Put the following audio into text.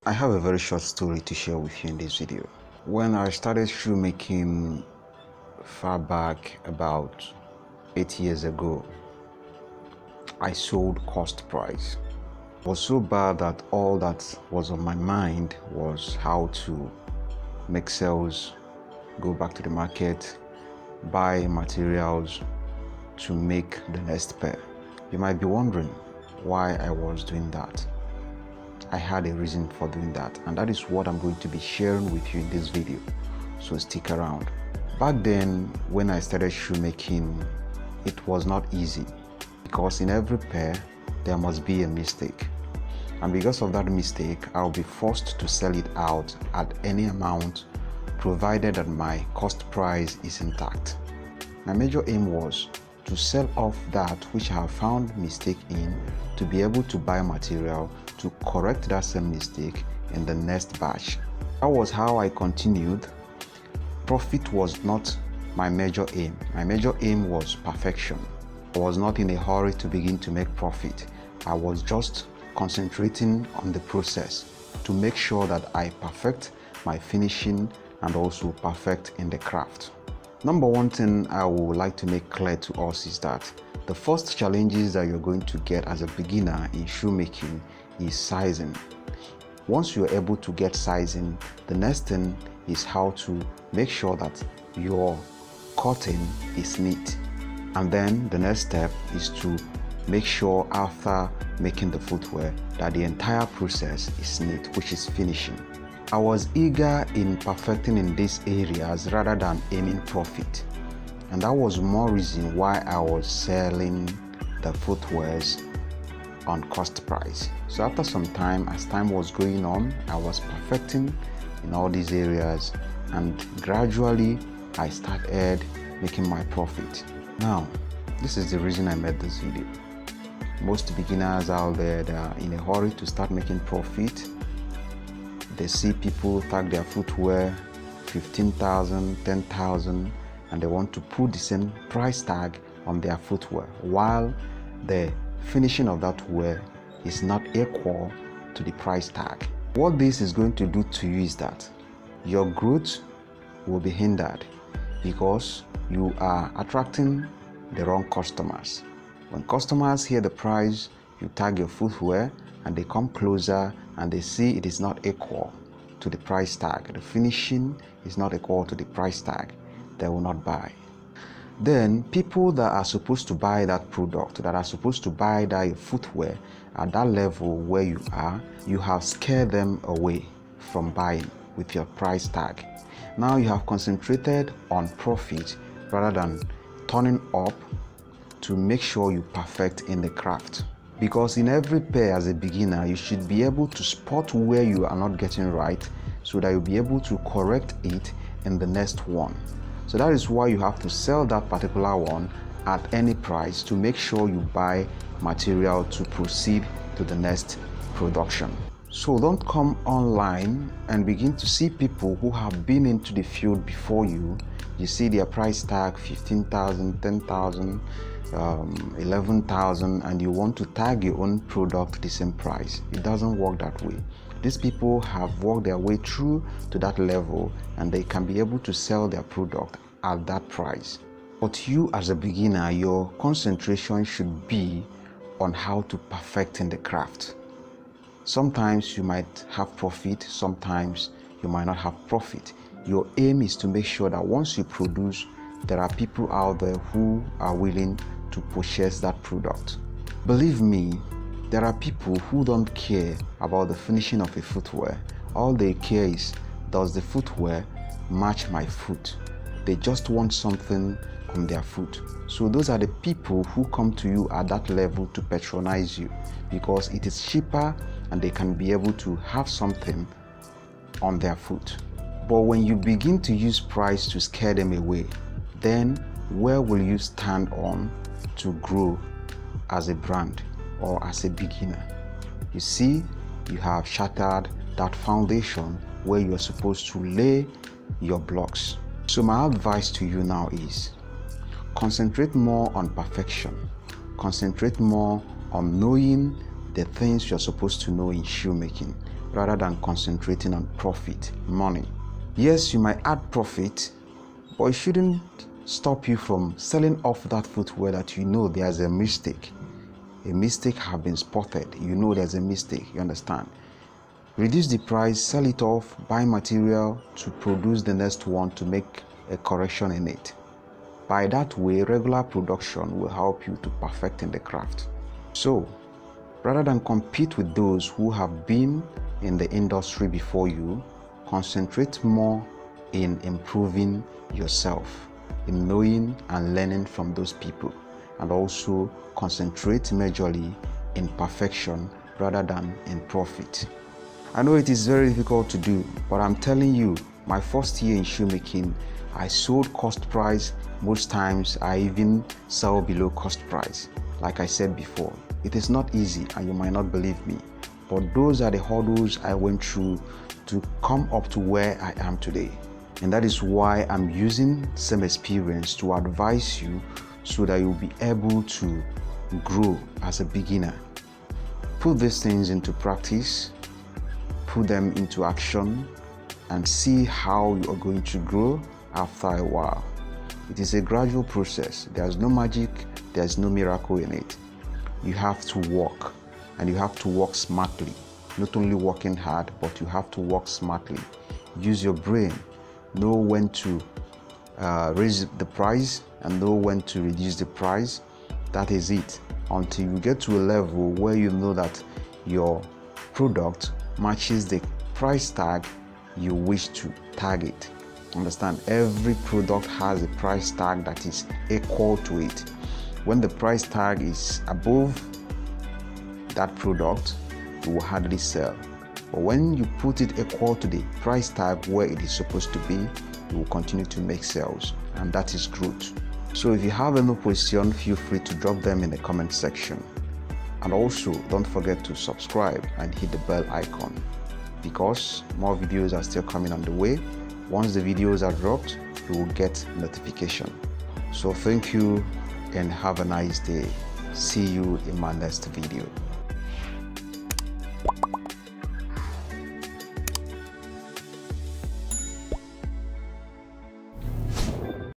I have a very short story to share with you in this video. When I started shoemaking far back about 8 years ago, I sold cost price. It was so bad that all that was on my mind was how to make sales, go back to the market, buy materials to make the next pair. You might be wondering why I was doing that. I had a reason for doing that, and that is what I'm going to be sharing with you in this video, so stick around. Back then, when I started shoemaking, it was not easy because in every pair there must be a mistake, and because of that mistake I'll be forced to sell it out at any amount provided that my cost price is intact. My major aim was to sell off that which I have found mistake in, to be able to buy material to correct that same mistake in the next batch. That was how I continued. Profit was not my major aim. My major aim was perfection. I was not in a hurry to begin to make profit. I was just concentrating on the process to make sure that I perfect my finishing and also perfect in the craft. Number one thing I would like to make clear to us is that the first challenges that you're going to get as a beginner in shoemaking is sizing. Once you're able to get sizing, the next thing is how to make sure that your cutting is neat. And then the next step is to make sure after making the footwear that the entire process is neat, which is finishing. I was eager in perfecting in these areas rather than aiming profit, and that was more reason why I was selling the footwears on cost price. So after some time, as time was going on, I was perfecting in all these areas, and gradually I started making my profit. Now, this is the reason I made this video. Most beginners out there, they are in a hurry to start making profit. They see people tag their footwear 15,000, 10,000, and they want to put the same price tag on their footwear, while the finishing of that wear is not equal to the price tag. What this is going to do to you is that your growth will be hindered because you are attracting the wrong customers. When customers hear the price you tag your footwear and they come closer and they see it is not equal to the price tag, the finishing is not equal to the price tag, they will not buy. Then people that are supposed to buy that product, that are supposed to buy that footwear at that level where you are, you have scared them away from buying with your price tag. Now you have concentrated on profit rather than turning up to make sure you perfect in the craft. Because in every pair as a beginner, you should be able to spot where you are not getting right so that you'll be able to correct it in the next one. So that is why you have to sell that particular one at any price to make sure you buy material to proceed to the next production. So don't come online and begin to see people who have been into the field before you. You see their price tag 15,000, 10,000, 11,000, and you want to tag your own product the same price. It doesn't work that way. These people have worked their way through to that level and they can be able to sell their product at that price. But you as a beginner, your concentration should be on how to perfect in the craft. Sometimes you might have profit, sometimes you might not have profit. Your aim is to make sure that once you produce, there are people out there who are willing to purchase that product. Believe me, there are people who don't care about the finishing of a footwear. All they care is, does the footwear match my foot? They just want something on their foot. So those are the people who come to you at that level to patronize you because it is cheaper and they can be able to have something on their foot. But when you begin to use price to scare them away, then where will you stand on to grow as a brand or as a beginner? You see, you have shattered that foundation where you are supposed to lay your blocks. So my advice to you now is concentrate more on perfection. Concentrate more on knowing the things you're supposed to know in shoemaking. rather than concentrating on profit, money. Yes, you might add profit, but it shouldn't stop you from selling off that footwear that you know there's a mistake. A mistake have been spotted. You know there's a mistake, you understand? Reduce the price, sell it off, buy material to produce the next one to make a correction in it. By that way, regular production will help you to perfect in the craft. So, rather than compete with those who have been in the industry before you, concentrate more in improving yourself, in knowing and learning from those people, and also concentrate majorly in perfection rather than in profit. I know it is very difficult to do, but I'm telling you, my first year in shoemaking, I sold cost price. Most times I even sell below cost price. Like I said before, it is not easy and you might not believe me, but those are the hurdles I went through to come up to where I am today. And that is why I'm using some experience to advise you so that you'll be able to grow as a beginner. Put these things into practice, put them into action, and see how you are going to grow after a while. It is a gradual process. There's no magic, there's no miracle in it. You have to work, and you have to work smartly. Not only working hard, but you have to work smartly. Use your brain. Know when to raise the price and know when to reduce the price. That is it. Until you get to a level where you know that your product matches the price tag you wish to target. Understand, every product has a price tag that is equal to it. When the price tag is above that product, you will hardly sell. But when you put it equal to the price tag where it is supposed to be, you will continue to make sales, and that is growth. So if you have any question, feel free to drop them in the comment section. And also, don't forget to subscribe and hit the bell icon, because more videos are still coming on the way. Once the videos are dropped, you will get notification. So thank you and have a nice day. See you in my next video.